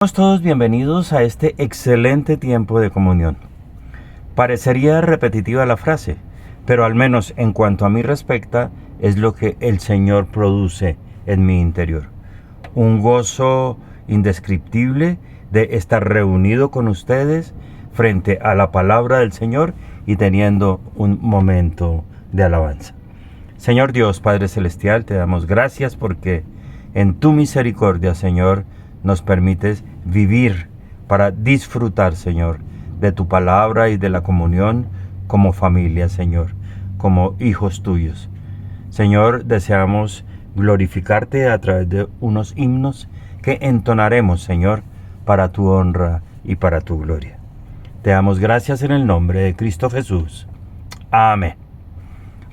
Todos bienvenidos a este excelente tiempo de comunión. Parecería repetitiva la frase, pero al menos en cuanto a mí respecta, es lo que el Señor produce en mi interior. Un gozo indescriptible de estar reunido con ustedes frente a la palabra del Señor y teniendo un momento de alabanza. Señor Dios, Padre Celestial, te damos gracias porque en tu misericordia, Señor, nos permites vivir para disfrutar, Señor, de tu palabra y de la comunión como familia, Señor, como hijos tuyos. Señor, deseamos glorificarte a través de unos himnos que entonaremos, Señor, para tu honra y para tu gloria. Te damos gracias en el nombre de Cristo Jesús. Amén.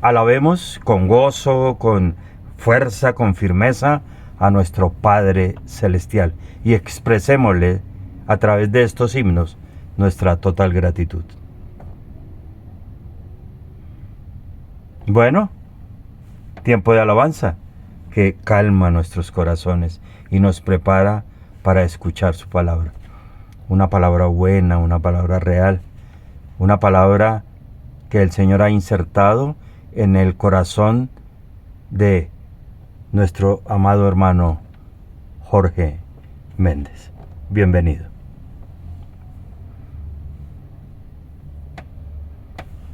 Alabemos con gozo, con fuerza, con firmeza a nuestro Padre Celestial y expresémosle a través de estos himnos nuestra total gratitud. Bueno, tiempo de alabanza que calma nuestros corazones y nos prepara para escuchar su palabra. Una palabra buena, una palabra real, una palabra que el Señor ha insertado en el corazón de nuestro amado hermano Jorge Méndez. Bienvenido.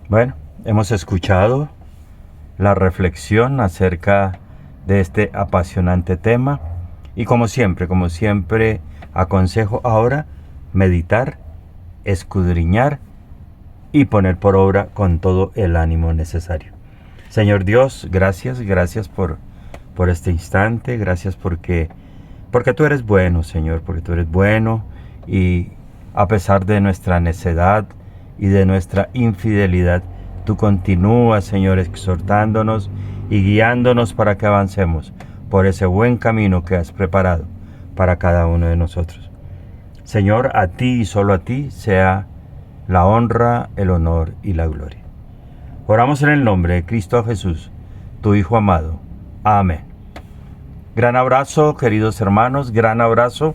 Bueno, hemos escuchado la reflexión acerca de este apasionante tema y como siempre, aconsejo ahora meditar, escudriñar y poner por obra con todo el ánimo necesario. Señor Dios, gracias por este instante, gracias porque tú eres bueno, Señor, porque tú eres bueno y a pesar de nuestra necedad y de nuestra infidelidad, tú continúas, Señor, exhortándonos y guiándonos para que avancemos por ese buen camino que has preparado para cada uno de nosotros. Señor, a ti y solo a ti sea la honra, el honor y la gloria. Oramos en el nombre de Cristo Jesús, tu Hijo amado. Amén. Gran abrazo, queridos hermanos, gran abrazo,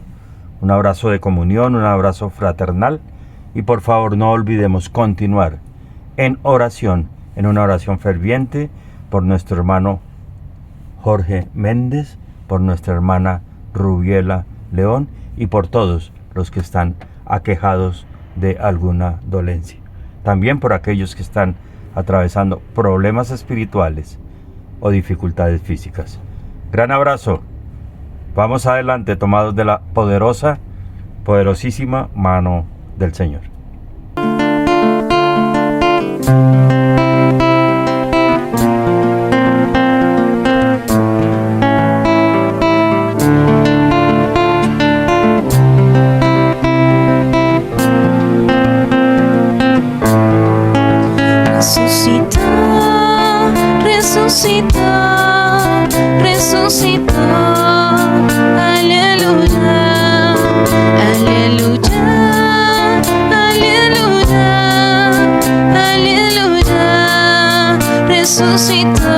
un abrazo de comunión, un abrazo fraternal y por favor no olvidemos continuar en oración, en una oración ferviente por nuestro hermano Jorge Méndez, por nuestra hermana Rubiela León y por todos los que están aquejados de alguna dolencia. También por aquellos que están atravesando problemas espirituales o dificultades físicas. Gran abrazo. Vamos adelante tomados de la poderosísima mano del Señor. Resucitó, aleluya, aleluya, aleluya, aleluya, resucitó,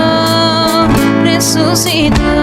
resucitó.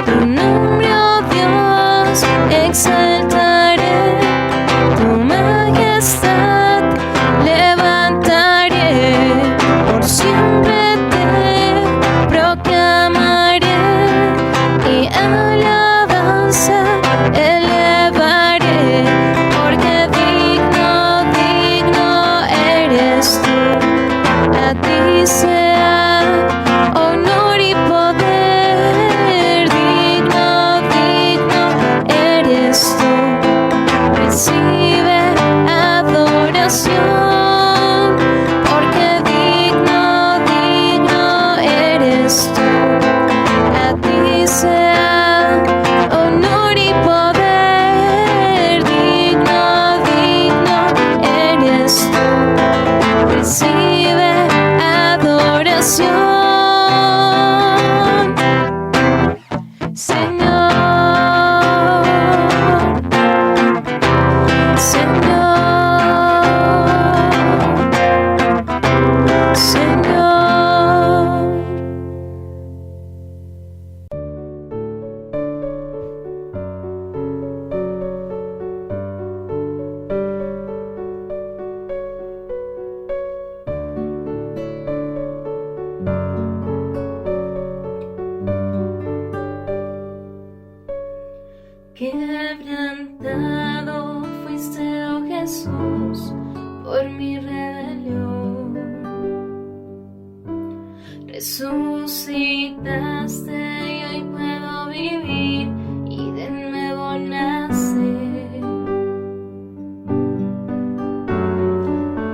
tu nombre, oh Dios, exaltaré, tu majestad levantaré, por siempre te proclamaré y alabanza elevaré, porque digno, digno eres tú, a ti sea honor y poder, digno, digno eres tú, recibe adoración, porque digno, digno eres tú, a ti sea honor y poder, digno, digno eres tú, recibe adoración, Señor, Señor, Señor. Quebrantado fuiste, oh Jesús, por mi rebelión. Resucitaste y hoy puedo vivir y de nuevo nacer.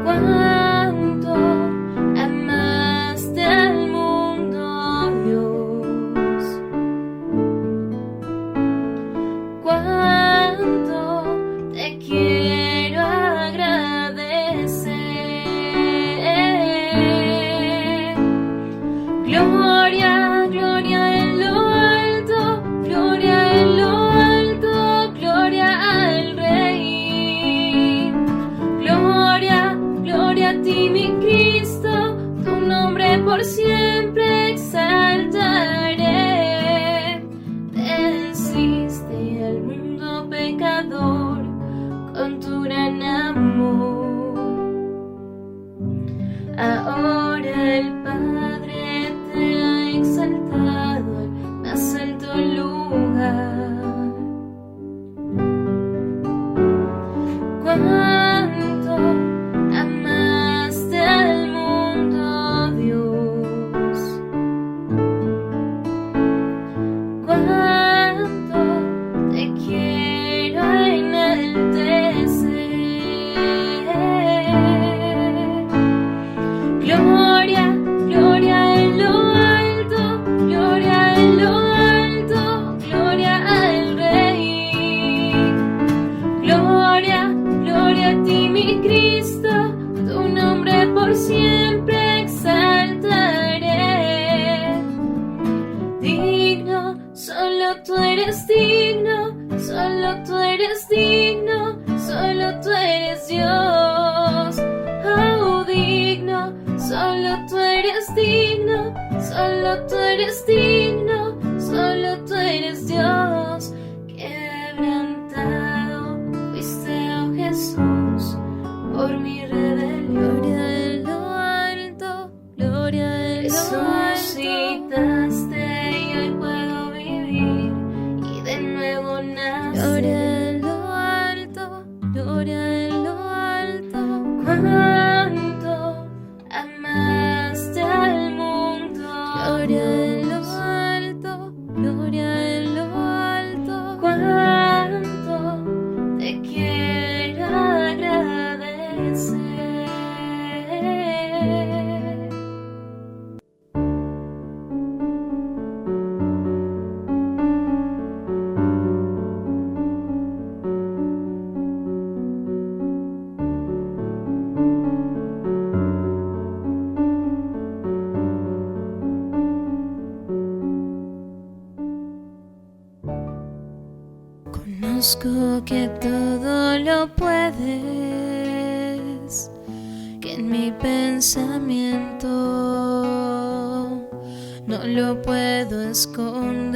Cuánto amaste al mundo, Dios. Cuánto te quiero agradecer. Gloria, gloria en lo alto, gloria en lo alto, gloria al Rey. Gloria, gloria a ti, mi Cristo, tu nombre por siempre exaltaré. Venciste al mundo pecador con tu gran amor. Ahora el Padre te ha exaltado al más alto lugar. Cuánto amaste al mundo, Dios. Cuánto te quiero enaltecer. Gloria, gloria en lo alto, gloria en lo alto, gloria al Rey. Gloria, gloria a ti, mi Cristo, tu nombre por siempre exaltaré. Digno, solo tú eres digno, solo tú eres digno, solo tú eres Dios. Oh, digno, solo tú eres digno, solo tú eres digno, solo tú eres Dios. Quebrantado fuiste, oh Jesús, por mi rebelión. Gloria en lo alto, gloria en lo alto. Resucitaste y hoy puedo vivir y de nuevo nacer. Gloria en lo alto, gloria en lo alto. Cuánto amaste al mundo. Gloria en lo alto, gloria en lo alto. Cuánto te quiero agradecer. Conozco que todo lo puedes. pensamiento no lo puedo esconder.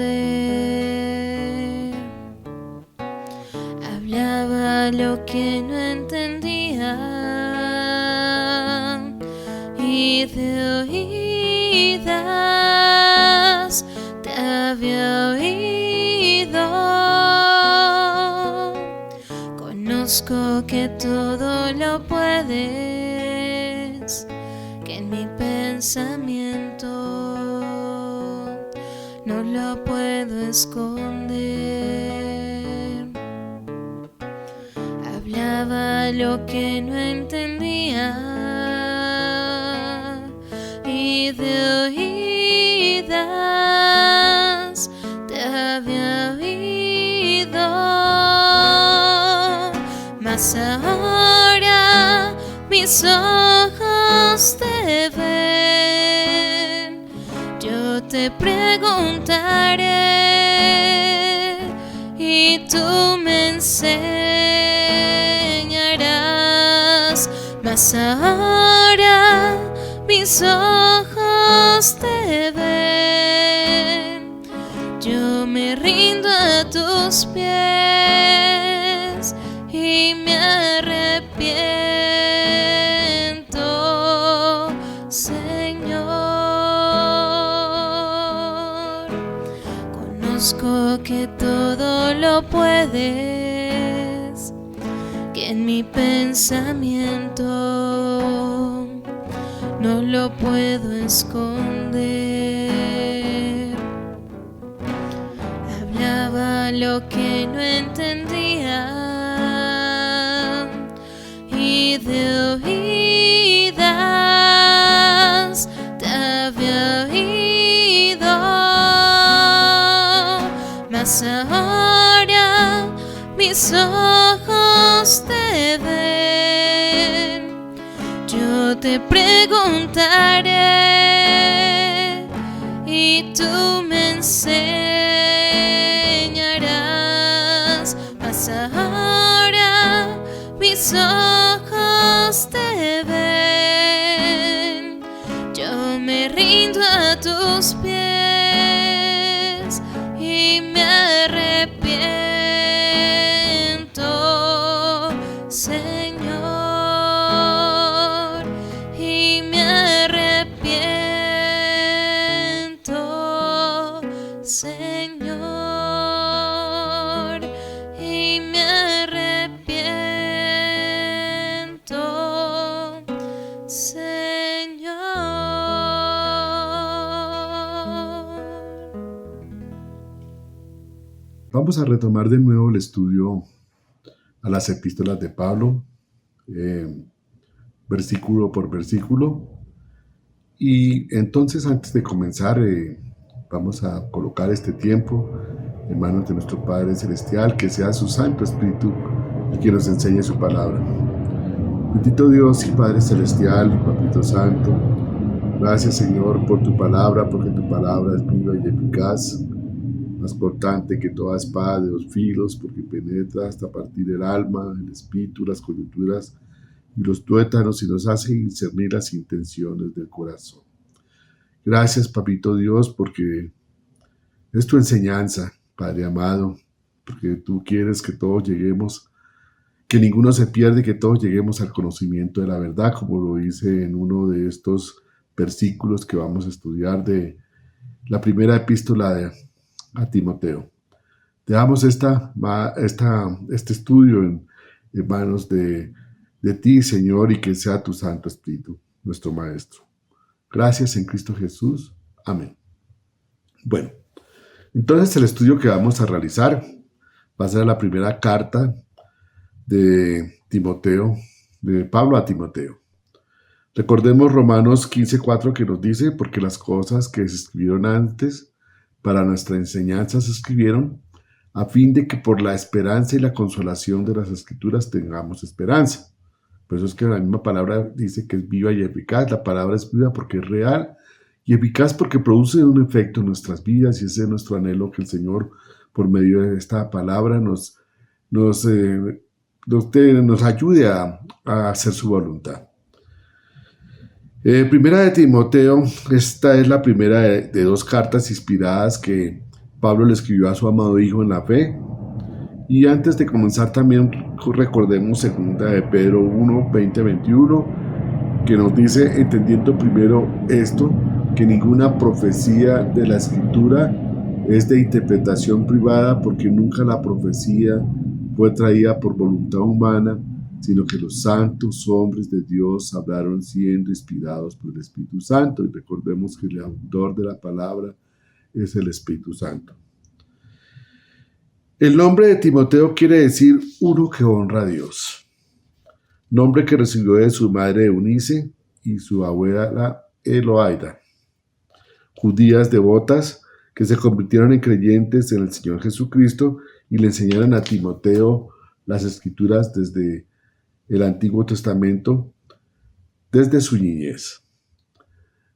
Hablaba lo que no entendía y de oídas te había oído. Conozco que todo lo puedes, que en mi pensamiento no lo puedo esconder. Hablaba lo que no entendía y de oídas te había oído, mas ahora mis ojos te ven. Yo te preguntaré y tú me enseñarás, mas ahora mis ojos te ven. Yo me rindo a tus pies y me arrepiento, Señor. Conozco que todo lo puedes, que en mi pensamiento no lo puedo esconder. Hablaba lo que no entendía y de oídas te había oído, mas ahora mis ojos te ven. Yo te preguntaré y tú me enseñarás, mas ahora mis ojos te ven. Yo me rindo a tus pies y me arrepiento, Señor, y me arrepiento, Señor, y me arrepiento, Señor. Vamos a retomar de nuevo el estudio a las epístolas de Pablo, versículo por versículo. Y entonces, antes de comenzar, vamos a colocar este tiempo en manos de nuestro Padre Celestial, que sea su Santo Espíritu el que nos enseñe su palabra. Bendito Dios y Padre Celestial, Papito Santo, gracias, Señor, por tu palabra, porque tu palabra es viva y eficaz, más cortante que toda espada de 2 filos, porque penetra hasta partir el alma, el espíritu, las coyunturas y los tuétanos, y nos hace discernir las intenciones del corazón. Gracias, Papito Dios, porque es tu enseñanza, Padre amado, porque tú quieres que todos lleguemos, que ninguno se pierda, que todos lleguemos al conocimiento de la verdad, como lo dice en uno de estos versículos que vamos a estudiar de la primera epístola a Timoteo. Dejamos este estudio en manos de ti, Señor, y que sea tu Santo Espíritu, nuestro Maestro. Gracias en Cristo Jesús. Amén. Bueno, entonces el estudio que vamos a realizar va a ser la primera carta de Timoteo, de Pablo a Timoteo. Recordemos Romanos 15:4, que nos dice: porque las cosas que se escribieron antes para nuestra enseñanza se escribieron a fin de que por la esperanza y la consolación de las Escrituras tengamos esperanza. Por eso es que la misma palabra dice que es viva y eficaz. La palabra es viva porque es real y eficaz porque produce un efecto en nuestras vidas, y ese es nuestro anhelo, que el Señor, por medio de esta palabra, nos ayude a hacer su voluntad. Primera de Timoteo, esta es la primera de dos cartas inspiradas que Pablo le escribió a su amado hijo en la fe. Y antes de comenzar también recordemos segunda de Pedro 1, 20, 21, que nos dice, entendiendo primero esto, que ninguna profecía de la Escritura es de interpretación privada, porque nunca la profecía fue traída por voluntad humana, sino que los santos hombres de Dios hablaron siendo inspirados por el Espíritu Santo. Y recordemos que el autor de la palabra es el Espíritu Santo. El nombre de Timoteo quiere decir uno que honra a Dios. Nombre que recibió de su madre Eunice y su abuela Eloaida, judías devotas que se convirtieron en creyentes en el Señor Jesucristo y le enseñaron a Timoteo las Escrituras desde el Antiguo Testamento, desde su niñez.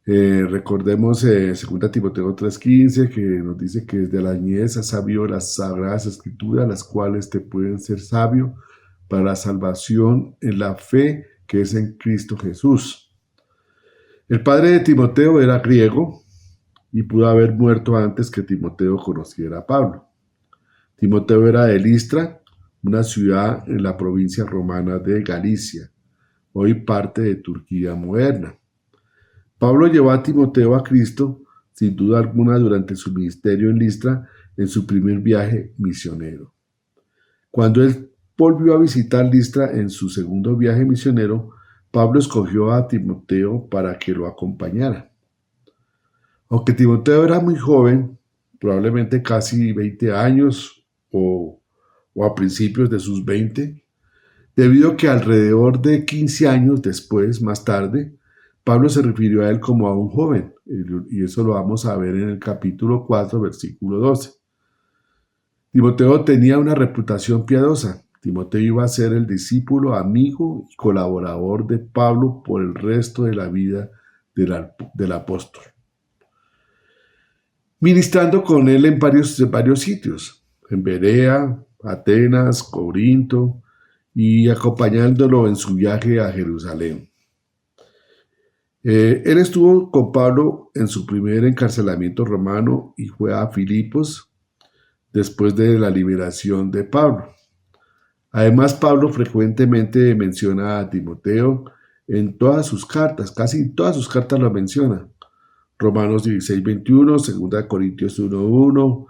Recordemos 2 Timoteo 3:15, que nos dice que desde la niñez has sabido las sagradas Escrituras, las cuales te pueden ser sabio para la salvación en la fe que es en Cristo Jesús. El padre de Timoteo era griego y pudo haber muerto antes que Timoteo conociera a Pablo. Timoteo era de Listra, una ciudad en la provincia romana de Galicia, hoy parte de Turquía moderna. Pablo llevó a Timoteo a Cristo, sin duda alguna, durante su ministerio en Listra, en su primer viaje misionero. Cuando él volvió a visitar Listra en su segundo viaje misionero, Pablo escogió a Timoteo para que lo acompañara. Aunque Timoteo era muy joven, probablemente casi 20 años o a principios de sus 20, debido a que alrededor de 15 años después, más tarde, Pablo se refirió a él como a un joven, y eso lo vamos a ver en el capítulo 4, versículo 12. Timoteo tenía una reputación piadosa. Timoteo iba a ser el discípulo, amigo y colaborador de Pablo por el resto de la vida del apóstol, ministrando con él en varios sitios, en Berea, Atenas, Corinto, y acompañándolo en su viaje a Jerusalén. Él estuvo con Pablo en su primer encarcelamiento romano y fue a Filipos después de la liberación de Pablo. Además, Pablo frecuentemente menciona a Timoteo en todas sus cartas, casi en todas sus cartas lo menciona. Romanos 16:21, 2 Corintios 1:1,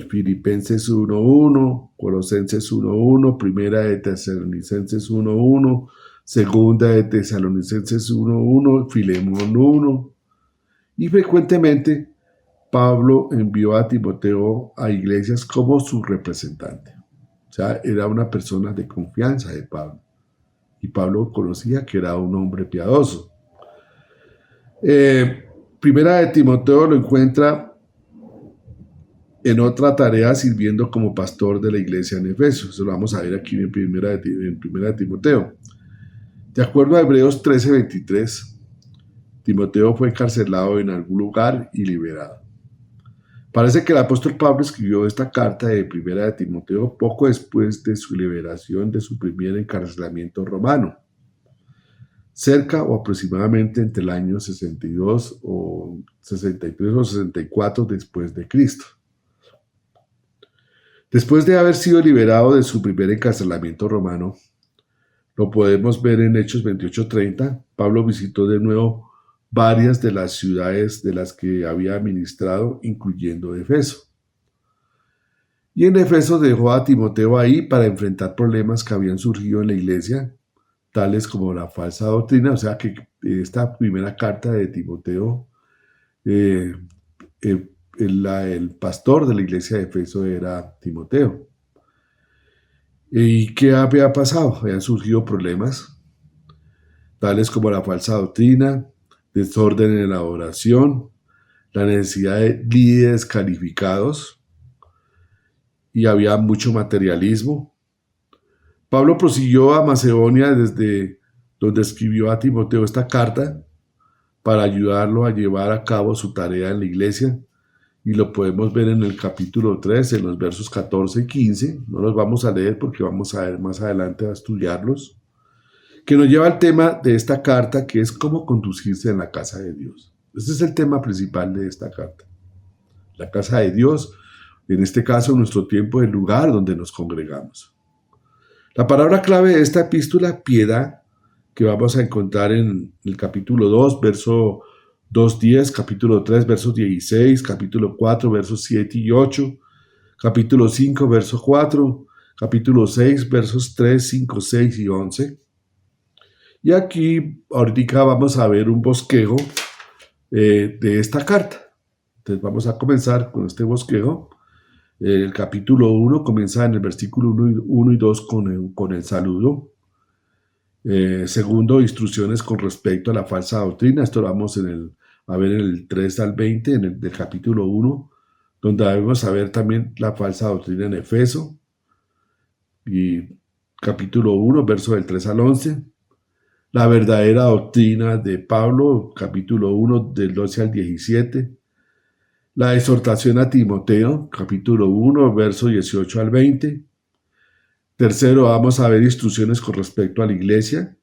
Filipenses 1:1, Colosenses 1:1, Primera de Tesalonicenses 1:1, Segunda de Tesalonicenses 1:1, Filemón 1. Y frecuentemente Pablo envió a Timoteo a iglesias como su representante. O sea, era una persona de confianza de Pablo. Y Pablo conocía que era un hombre piadoso. Primera de Timoteo lo encuentra en otra tarea sirviendo como pastor de la iglesia en Efeso. Eso lo vamos a ver aquí en Primera de Timoteo. De acuerdo a Hebreos 13:23, Timoteo fue encarcelado en algún lugar y liberado. Parece que el apóstol Pablo escribió esta carta de Primera de Timoteo poco después de su liberación de su primer encarcelamiento romano, cerca o aproximadamente entre el año 62 o 63 o 64 después de Cristo. Después de haber sido liberado de su primer encarcelamiento romano, lo podemos ver en Hechos 28:30, Pablo visitó de nuevo varias de las ciudades de las que había ministrado, incluyendo Efeso. Y en Efeso dejó a Timoteo ahí para enfrentar problemas que habían surgido en la iglesia, tales como la falsa doctrina. O sea que esta primera carta de Timoteo, el pastor de la iglesia de Efeso era Timoteo. ¿Y qué había pasado? Habían surgido problemas, tales como la falsa doctrina, desorden en la oración, la necesidad de líderes calificados, y había mucho materialismo. Pablo prosiguió a Macedonia, desde donde escribió a Timoteo esta carta, para ayudarlo a llevar a cabo su tarea en la iglesia, y lo podemos ver en el capítulo 3, en los versos 14 y 15. No los vamos a leer porque vamos a ver más adelante a estudiarlos. que nos lleva al tema de esta carta, que es cómo conducirse en la casa de Dios. Ese es el tema principal de esta carta. La casa de Dios, en este caso nuestro tiempo, el lugar donde nos congregamos. La palabra clave de esta epístola, piedad, que vamos a encontrar en el capítulo 2, verso 2:10, capítulo 3, versos 16, capítulo 4, versos 7 y 8, capítulo 5, verso 4, capítulo 6, versos 3, 5, 6 y 11. Y aquí, ahorita vamos a ver un bosquejo de esta carta. Entonces vamos a comenzar con este bosquejo. El capítulo 1 comienza en el versículo 1 y 2 con el saludo. Segundo, instrucciones con respecto a la falsa doctrina. Esto lo vamos a ver en el 3 al 20 del capítulo 1, donde vamos a ver también la falsa doctrina en Efeso. Y capítulo 1, verso del 3 al 11. La verdadera doctrina de Pablo, capítulo 1, del 12 al 17. La exhortación a Timoteo, capítulo 1, verso 18 al 20. Tercero, vamos a ver instrucciones con respecto a la iglesia,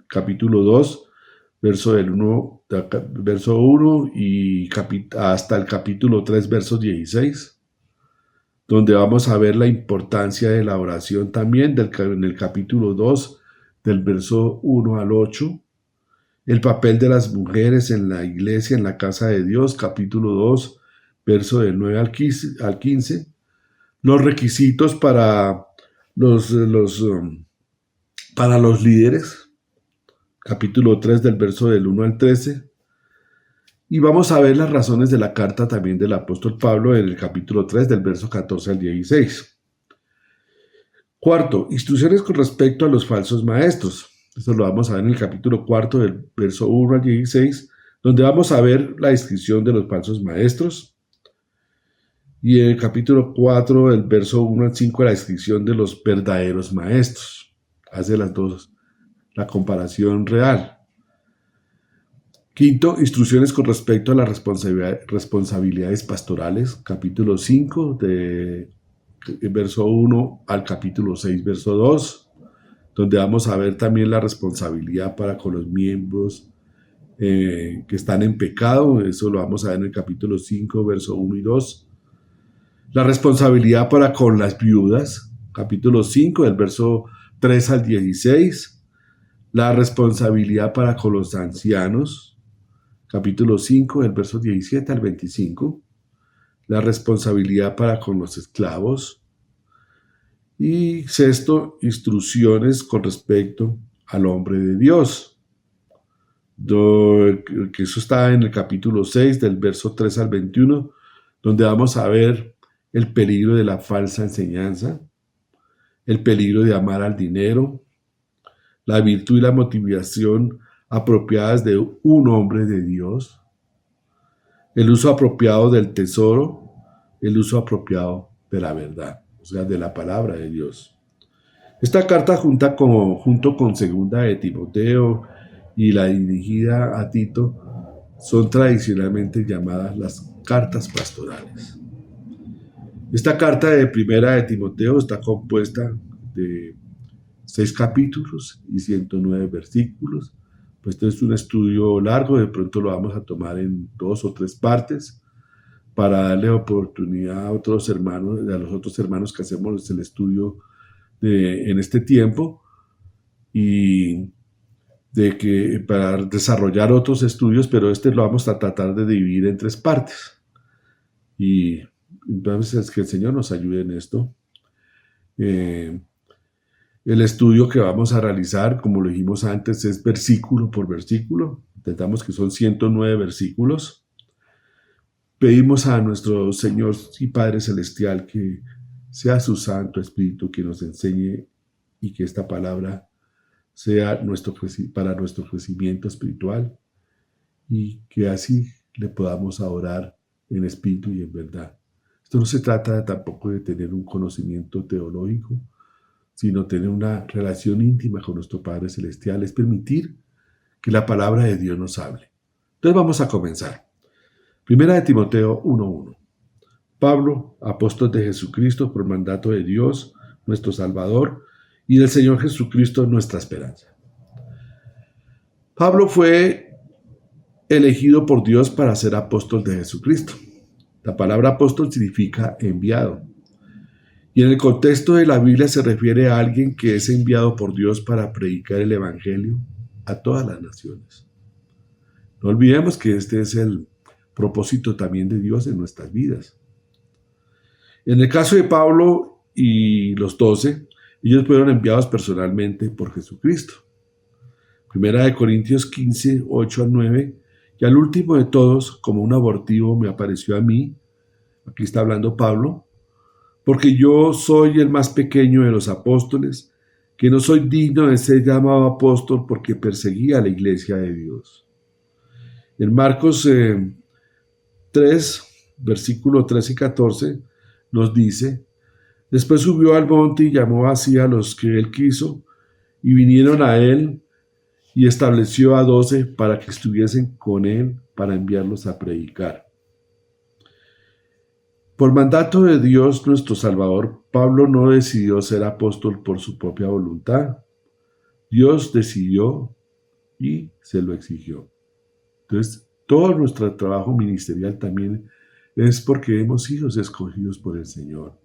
capítulo 2, verso 1 y hasta el capítulo 3, verso 16, donde vamos a ver la importancia de la oración también en el capítulo 2, del verso 1 al 8, el papel de las mujeres en la iglesia, en la casa de Dios, capítulo 2, verso del 9 al 15, los requisitos para los líderes, capítulo 3, del verso del 1 al 13, y vamos a ver las razones de la carta también del apóstol Pablo en el capítulo 3, del verso 14 al 16. Cuarto, instrucciones con respecto a los falsos maestros. Esto lo vamos a ver en el capítulo 4, del verso 1 al 16, donde vamos a ver la descripción de los falsos maestros. Y en el capítulo 4, del verso 1 al 5, la descripción de los verdaderos maestros. Hace las dos, la comparación real. Quinto, instrucciones con respecto a las responsabilidades pastorales. Capítulo 5, de verso 1 al capítulo 6, verso 2, donde vamos a ver también la responsabilidad para con los miembros que están en pecado. Eso lo vamos a ver en el capítulo 5, verso 1 y 2. La responsabilidad para con las viudas, capítulo 5, del verso 3 al 16. La responsabilidad para con los ancianos, capítulo 5, del verso 17 al 25. La responsabilidad para con los esclavos. Y sexto, instrucciones con respecto al hombre de Dios. Que eso está en el capítulo 6, del verso 3 al 21, donde vamos a ver el peligro de la falsa enseñanza, el peligro de amar al dinero, la virtud y la motivación apropiadas de un hombre de Dios, el uso apropiado del tesoro, el uso apropiado de la verdad, o sea, de la palabra de Dios. Esta carta junto con segunda de Timoteo y la dirigida a Tito son tradicionalmente llamadas las cartas pastorales. Esta carta de primera de Timoteo está compuesta de 6 capítulos y 109 versículos. Pues esto es un estudio largo, de pronto lo vamos a tomar en 2 o 3 partes para darle oportunidad a los otros hermanos que hacemos el estudio en este tiempo y para desarrollar otros estudios, pero lo vamos a tratar de dividir en 3 partes. Y entonces que el Señor nos ayude en esto. El estudio que vamos a realizar, como lo dijimos antes, es versículo por versículo. Intentamos que son 109 versículos. Pedimos a nuestro Señor y Padre Celestial que sea su Santo Espíritu quien nos enseñe y que esta palabra sea para nuestro crecimiento espiritual y que así le podamos adorar en espíritu y en verdad. Esto no se trata tampoco de tener un conocimiento teológico, sino tener una relación íntima con nuestro Padre Celestial, es permitir que la palabra de Dios nos hable. Entonces vamos a comenzar. Primera de Timoteo 1:1. Pablo, apóstol de Jesucristo por mandato de Dios, nuestro Salvador, y del Señor Jesucristo nuestra esperanza. Pablo fue elegido por Dios para ser apóstol de Jesucristo. La palabra apóstol significa enviado. Y en el contexto de la Biblia se refiere a alguien que es enviado por Dios para predicar el Evangelio a todas las naciones. No olvidemos que este es el propósito también de Dios en nuestras vidas. En el caso de Pablo y los 12, ellos fueron enviados personalmente por Jesucristo. Primera de Corintios 15, 8 al 9, y al último de todos, como un abortivo me apareció a mí, aquí está hablando Pablo, porque yo soy el más pequeño de los apóstoles, que no soy digno de ser llamado apóstol porque perseguía a la iglesia de Dios. En Marcos 3, versículo 13 y 14, nos dice, después subió al monte y llamó así a los que él quiso, y vinieron a él, y estableció a 12 para que estuviesen con él, para enviarlos a predicar. Por mandato de Dios nuestro Salvador, Pablo no decidió ser apóstol por su propia voluntad. Dios decidió y se lo exigió. Entonces, todo nuestro trabajo ministerial también es porque hemos sido escogidos por el Señor.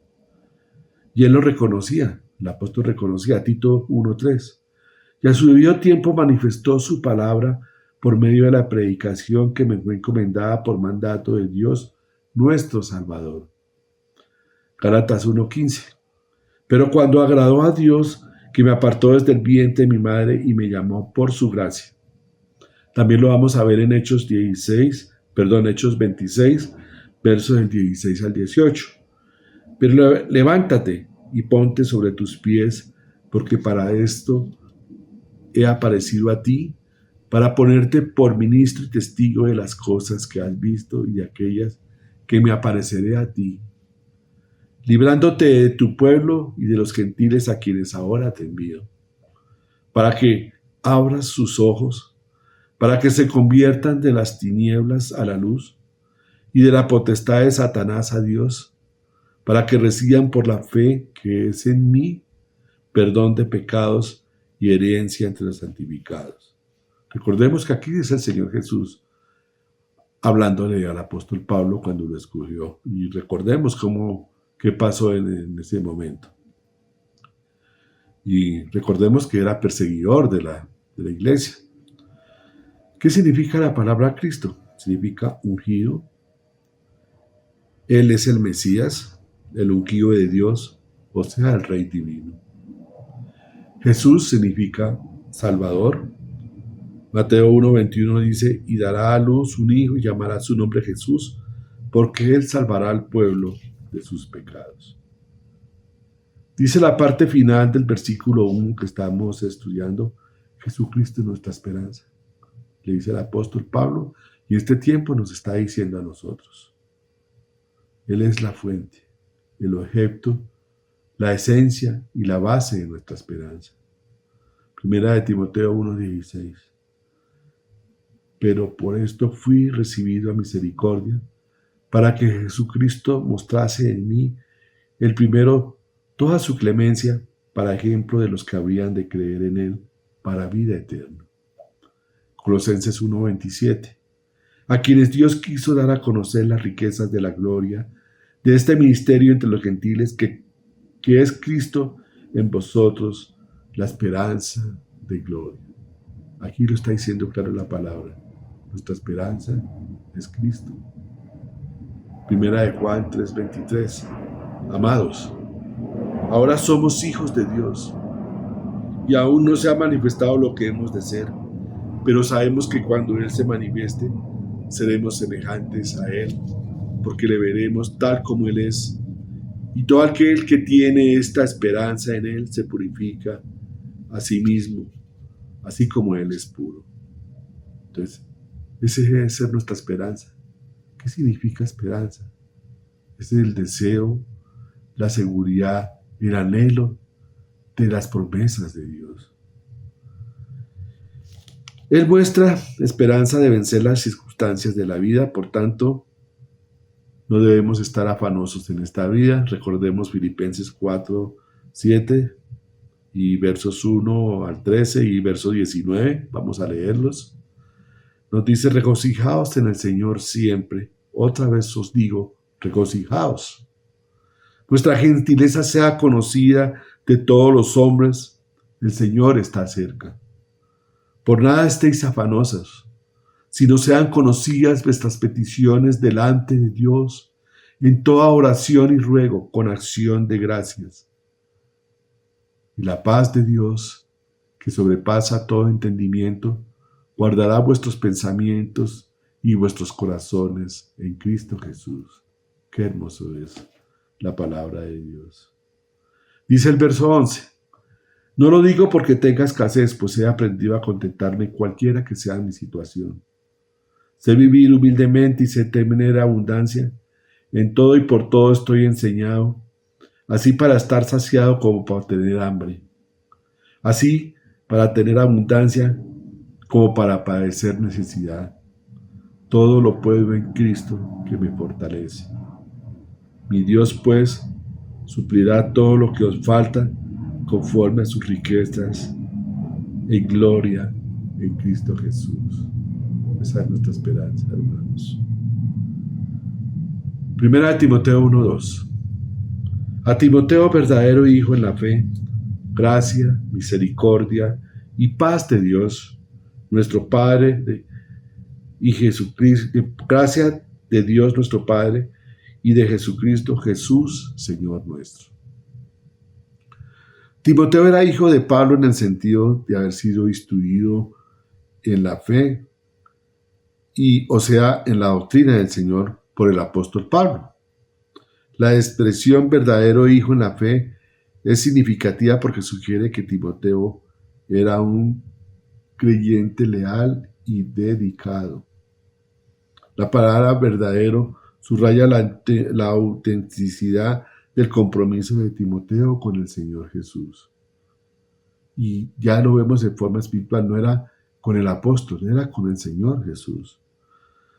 Y él lo reconocía, el apóstol reconocía, Tito 1:3. Y a su debido tiempo manifestó su palabra por medio de la predicación que me fue encomendada por mandato de Dios, nuestro Salvador. Gálatas 1:15. Pero cuando agradó a Dios, que me apartó desde el vientre de mi madre y me llamó por su gracia. También lo vamos a ver en Hechos 26, Hechos 26, versos del 16 al 18. Pero levántate y ponte sobre tus pies, porque para esto he aparecido a ti, para ponerte por ministro y testigo de las cosas que has visto y de aquellas que me apareceré a ti, librándote de tu pueblo y de los gentiles a quienes ahora te envío, para que abras sus ojos, para que se conviertan de las tinieblas a la luz y de la potestad de Satanás a Dios, para que reciban por la fe que es en mí perdón de pecados y herencia entre los santificados. Recordemos que aquí es el Señor Jesús hablándole al apóstol Pablo cuando lo escogió, y recordemos qué pasó en ese momento. Y recordemos que era perseguidor de la iglesia. ¿Qué significa la palabra Cristo? Significa ungido. Él es el Mesías, el ungido de Dios, o sea, el Rey divino. Jesús significa Salvador. Mateo 1:21 dice, y dará a luz un hijo y llamará su nombre Jesús, porque él salvará al pueblo de sus pecados. Dice la parte final del versículo 1 que estamos estudiando, Jesucristo es nuestra esperanza. Le dice el apóstol Pablo, y este tiempo nos está diciendo a nosotros. Él es la fuente, el objeto, la esencia y la base de nuestra esperanza. Primera de Timoteo 1:16. Pero por esto fui recibido a misericordia, para que Jesucristo mostrase en mí el primero toda su clemencia, para ejemplo de los que habrían de creer en él para vida eterna. Colosenses 1:27. A quienes Dios quiso dar a conocer las riquezas de la gloria de este ministerio entre los gentiles, que es Cristo en vosotros, la esperanza de gloria. Aquí lo está diciendo claro la palabra. Nuestra esperanza es Cristo. Primera de Juan 3:23. Amados, ahora somos hijos de Dios, y aún no se ha manifestado lo que hemos de ser, pero sabemos que cuando Él se manifieste, seremos semejantes a Él, porque le veremos tal como Él es. Y todo aquel que tiene esta esperanza en Él se purifica a sí mismo, así como Él es puro. Entonces, esa debe ser nuestra esperanza. ¿Qué significa esperanza? Es el deseo, la seguridad, el anhelo de las promesas de Dios. Él muestra esperanza de vencer las circunstancias de la vida, por tanto, no debemos estar afanosos en esta vida. Recordemos Filipenses 4:7, y versos 1 al 13 y verso 19, vamos a leerlos. Nos dice: regocijaos en el Señor siempre. Otra vez os digo, regocijaos. Vuestra gentileza sea conocida de todos los hombres. El Señor está cerca. Por nada estéis afanosos, sino sean conocidas vuestras peticiones delante de Dios, en toda oración y ruego, con acción de gracias. Y la paz de Dios, que sobrepasa todo entendimiento, guardará vuestros pensamientos y vuestros corazones en Cristo Jesús. Qué hermoso es la palabra de Dios. Dice el verso 11: no lo digo porque tenga escasez, pues he aprendido a contentarme cualquiera que sea mi situación. Sé vivir humildemente y sé tener abundancia. En todo y por todo estoy enseñado, así para estar saciado como para tener hambre, así para tener abundancia como para padecer necesidad. Todo lo puedo en Cristo que me fortalece. Mi Dios, pues, suplirá todo lo que os falta conforme a sus riquezas en gloria en Cristo Jesús. Esa es nuestra esperanza, hermanos. Primera de Timoteo 1:2. A Timoteo, verdadero hijo en la fe, gracia, misericordia y paz de Dios, nuestro Padre, y Jesucristo, gracia de Dios nuestro Padre y de Jesucristo Jesús, Señor nuestro. Timoteo era hijo de Pablo en el sentido de haber sido instruido en la fe, o sea, en la doctrina del Señor por el apóstol Pablo. La expresión verdadero hijo en la fe es significativa porque sugiere que Timoteo era un creyente leal y dedicado. La palabra verdadero subraya la autenticidad del compromiso de Timoteo con el Señor Jesús. Y ya lo vemos de forma espiritual, no era con el apóstol, era con el Señor Jesús.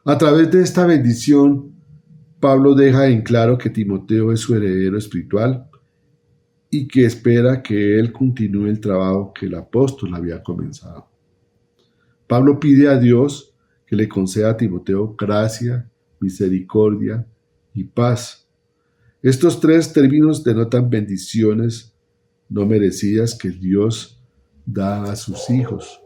A través de esta bendición, Pablo deja en claro que Timoteo es su heredero espiritual y que espera que él continúe el trabajo que el apóstol había comenzado. Pablo pide a Dios que le conceda a Timoteo gracia, misericordia y paz. Estos tres términos denotan bendiciones no merecidas que Dios da a sus hijos.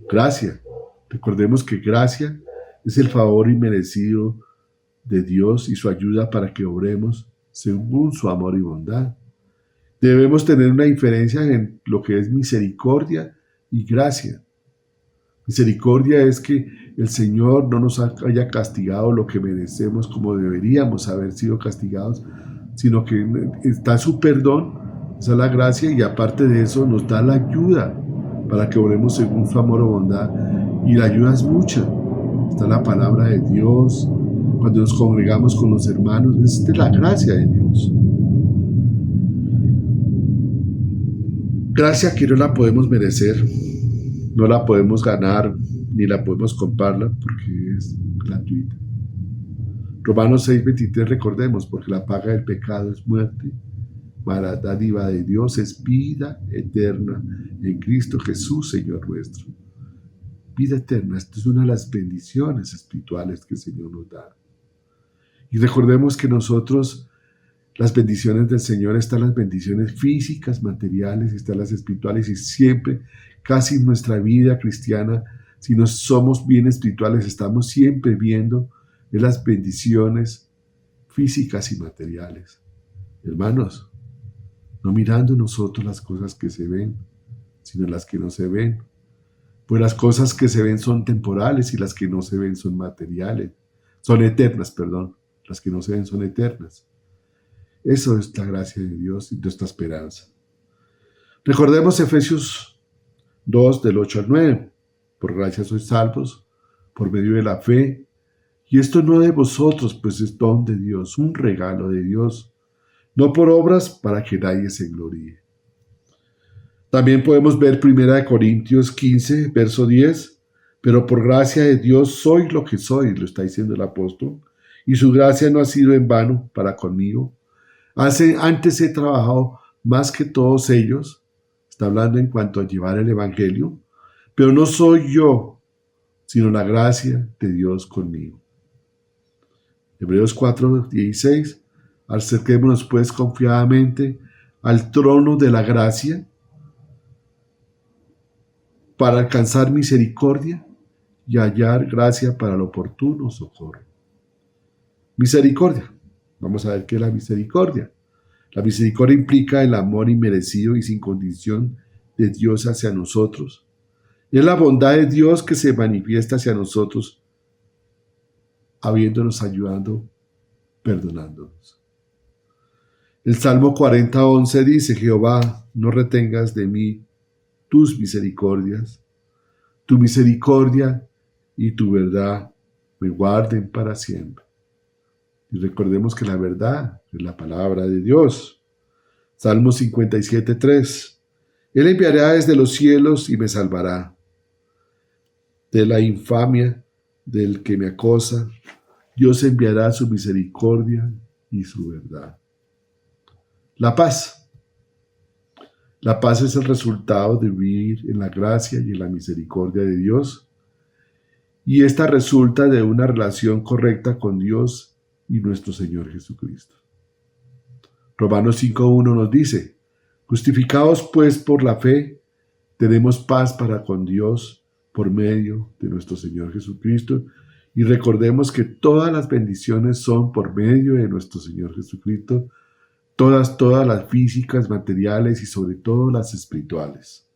Gracia. Recordemos que gracia es el favor inmerecido de Dios y su ayuda para que obremos según su amor y bondad. Debemos tener una diferencia en lo que es misericordia y gracia. Misericordia es que el Señor no nos haya castigado lo que merecemos como deberíamos haber sido castigados, sino que está su perdón, esa es la gracia, y aparte de eso nos da la ayuda para que obremos según su amor o bondad, y la ayuda es mucha. Está la palabra de Dios, cuando nos congregamos con los hermanos, es de la gracia de Dios. Gracia que no la podemos merecer, no la podemos ganar, ni la podemos comprarla porque es gratuita. Romanos 6:23, recordemos, porque la paga del pecado es muerte, mas la dádiva de Dios es vida eterna en Cristo Jesús, Señor nuestro. Vida eterna, esto es una de las bendiciones espirituales que el Señor nos da. Y recordemos que nosotros, las bendiciones del Señor, están las bendiciones físicas, materiales, están las espirituales, y siempre, casi en nuestra vida cristiana, si no somos bien espirituales, estamos siempre viendo las bendiciones físicas y materiales. Hermanos, no mirando nosotros las cosas que se ven, sino las que no se ven. Pues las cosas que se ven son temporales y las que no se ven son materiales. Son eternas, perdón. Las que no se ven son eternas. Eso es la gracia de Dios y nuestra esperanza. Recordemos Efesios 2, del 8 al 9. Por gracia sois salvos, por medio de la fe. Y esto no de vosotros, pues es don de Dios, un regalo de Dios. No por obras para que nadie se gloríe. También podemos ver 1 Corintios 15, verso 10. Pero por gracia de Dios soy lo que soy, lo está diciendo el apóstol. Y su gracia no ha sido en vano para conmigo. Antes he trabajado más que todos ellos, Está hablando en cuanto a llevar el Evangelio, pero no soy yo, sino la gracia de Dios conmigo. Hebreos 4:16, acerquémonos pues confiadamente al trono de la gracia para alcanzar misericordia y hallar gracia para el oportuno socorro. Misericordia. Vamos a ver qué es la misericordia. La misericordia implica el amor inmerecido y sin condición de Dios hacia nosotros. Es la bondad de Dios que se manifiesta hacia nosotros, habiéndonos ayudado, perdonándonos. El Salmo 40:11 dice: Jehová, no retengas de mí tus misericordias, tu misericordia y tu verdad me guarden para siempre. Y recordemos que la verdad es la palabra de Dios. Salmo 57:3. Él enviará desde los cielos y me salvará de la infamia del que me acosa. Dios enviará su misericordia y su verdad. La paz. La paz es el resultado de vivir en la gracia y en la misericordia de Dios. Y esta resulta de una relación correcta con Dios y nuestro Señor Jesucristo. Romanos 5:1 nos dice: justificados pues por la fe, tenemos paz para con Dios por medio de nuestro Señor Jesucristo. Y recordemos que todas las bendiciones son por medio de nuestro Señor Jesucristo, todas las físicas, materiales y sobre todo las espirituales.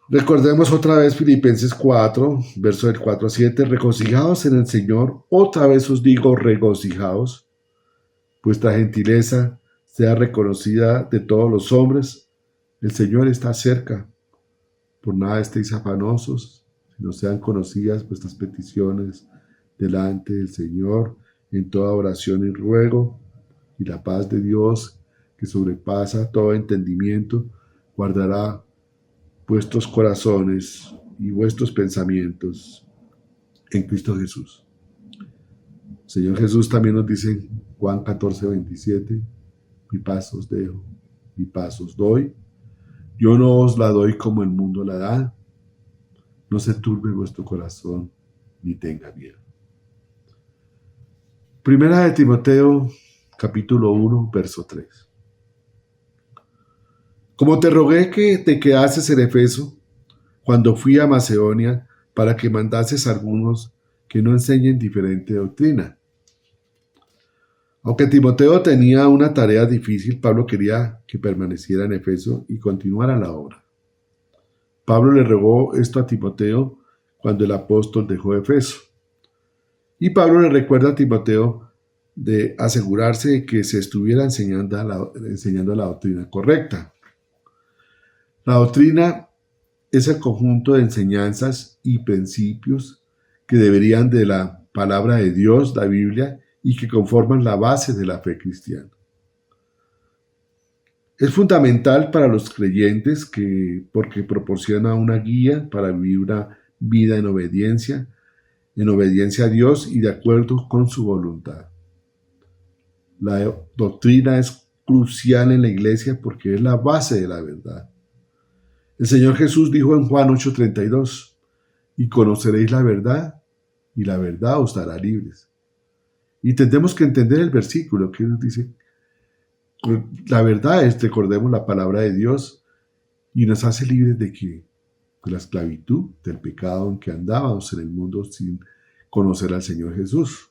Recordemos otra vez Filipenses 4, verso del 4-7, regocijaos en el Señor, otra vez os digo regocijaos, vuestra gentileza sea reconocida de todos los hombres, el Señor está cerca, por nada estéis afanosos, sino sean conocidas vuestras peticiones delante del Señor, en toda oración y ruego, y la paz de Dios, que sobrepasa todo entendimiento, guardará vuestros corazones y vuestros pensamientos en Cristo Jesús. Señor Jesús también nos dice en Juan 14:27, mi paz os dejo, mi paz os doy. Yo no os la doy como el mundo la da. No se turbe vuestro corazón, ni tenga miedo. Primera de Timoteo, capítulo 1, verso 3. Como te rogué que te quedases en Efeso, cuando fui a Macedonia, para que mandases a algunos que no enseñen diferente doctrina. Aunque Timoteo tenía una tarea difícil, Pablo quería que permaneciera en Efeso y continuara la obra. Pablo le rogó esto a Timoteo cuando el apóstol dejó Efeso. Y Pablo le recuerda a Timoteo de asegurarse de que se estuviera enseñando la doctrina correcta. La doctrina es el conjunto de enseñanzas y principios que deberían de la palabra de Dios, la Biblia, y que conforman la base de la fe cristiana. Es fundamental para los creyentes porque proporciona una guía para vivir una vida en obediencia a Dios y de acuerdo con su voluntad. La doctrina es crucial en la iglesia porque es la base de la verdad. El Señor Jesús dijo en Juan 8:32, y conoceréis la verdad, y la verdad os hará libres. Y tendremos que entender el versículo que nos dice, la verdad es, recordemos la palabra de Dios, y nos hace libres de la esclavitud, del pecado en que andábamos en el mundo sin conocer al Señor Jesús.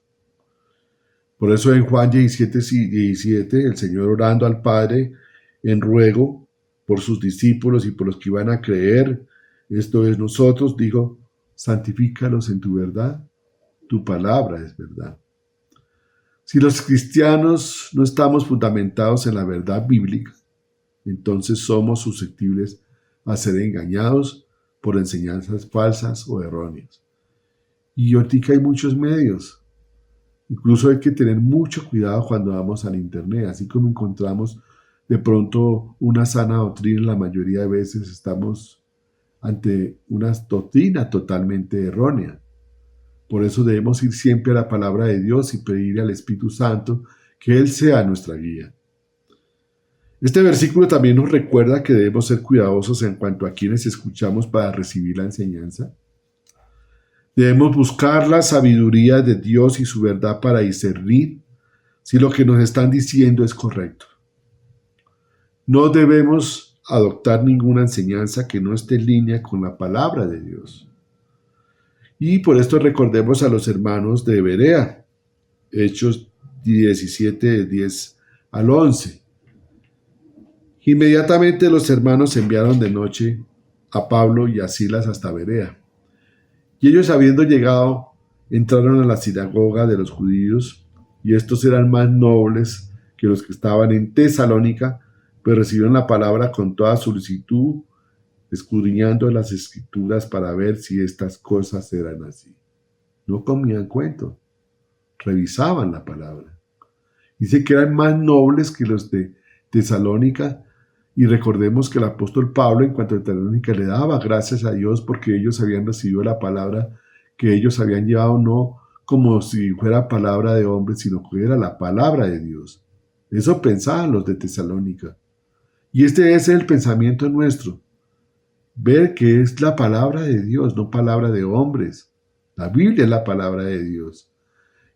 Por eso en Juan 17, el Señor orando al Padre en ruego por sus discípulos y por los que iban a creer, esto es nosotros, dijo, santifícalos en tu verdad, tu palabra es verdad. Si los cristianos no estamos fundamentados en la verdad bíblica, entonces somos susceptibles a ser engañados por enseñanzas falsas o erróneas. Y ahorita hay muchos medios. Incluso hay que tener mucho cuidado cuando vamos al internet, así como encontramos de pronto una sana doctrina, la mayoría de veces estamos ante una doctrina totalmente errónea. Por eso debemos ir siempre a la palabra de Dios y pedirle al Espíritu Santo que Él sea nuestra guía. Este versículo también nos recuerda que debemos ser cuidadosos en cuanto a quienes escuchamos para recibir la enseñanza. Debemos buscar la sabiduría de Dios y su verdad para discernir si lo que nos están diciendo es correcto. No debemos adoptar ninguna enseñanza que no esté en línea con la palabra de Dios. Y por esto recordemos a los hermanos de Berea, Hechos 17, 10 al 11. Inmediatamente los hermanos enviaron de noche a Pablo y a Silas hasta Berea. Y ellos, habiendo llegado, entraron a la sinagoga de los judíos, y estos eran más nobles que los que estaban en Tesalónica, pues recibieron la palabra con toda solicitud, escudriñando las escrituras para ver si estas cosas eran así. No comían cuento, revisaban la palabra. Dice que eran más nobles que los de Tesalónica, y recordemos que el apóstol Pablo, en cuanto a Tesalónica, le daba gracias a Dios porque ellos habían recibido la palabra que ellos habían llevado, no como si fuera palabra de hombre, sino que era la palabra de Dios. Eso pensaban los de Tesalónica. Y este es el pensamiento nuestro. Ver que es la palabra de Dios, no palabra de hombres. La Biblia es la palabra de Dios.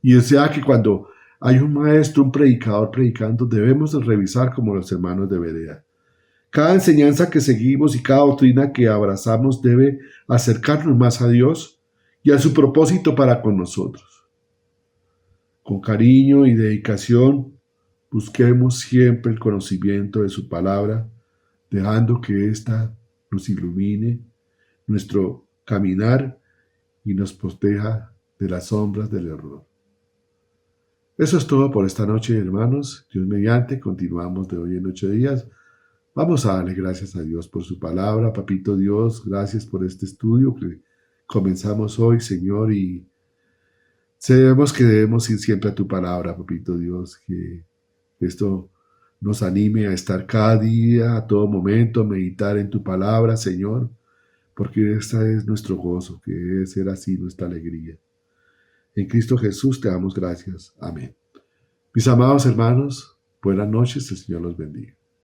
Y o sea que cuando hay un maestro, un predicador predicando, debemos de revisar como los hermanos de Berea. Cada enseñanza que seguimos y cada doctrina que abrazamos debe acercarnos más a Dios y a su propósito para con nosotros. Con cariño y dedicación, busquemos siempre el conocimiento de su palabra, dejando que ésta nos ilumine nuestro caminar y nos proteja de las sombras del error. Eso es todo por esta noche, hermanos. Dios mediante, continuamos de hoy en 8 días. Vamos a darle gracias a Dios por su palabra. Papito Dios, gracias por este estudio que comenzamos hoy, Señor, y sabemos que debemos ir siempre a tu palabra, Papito Dios, que esto nos anime a estar cada día, a todo momento, a meditar en tu palabra, Señor, porque este es nuestro gozo, que debe ser así nuestra alegría. En Cristo Jesús te damos gracias. Amén. Mis amados hermanos, buenas noches, el Señor los bendiga.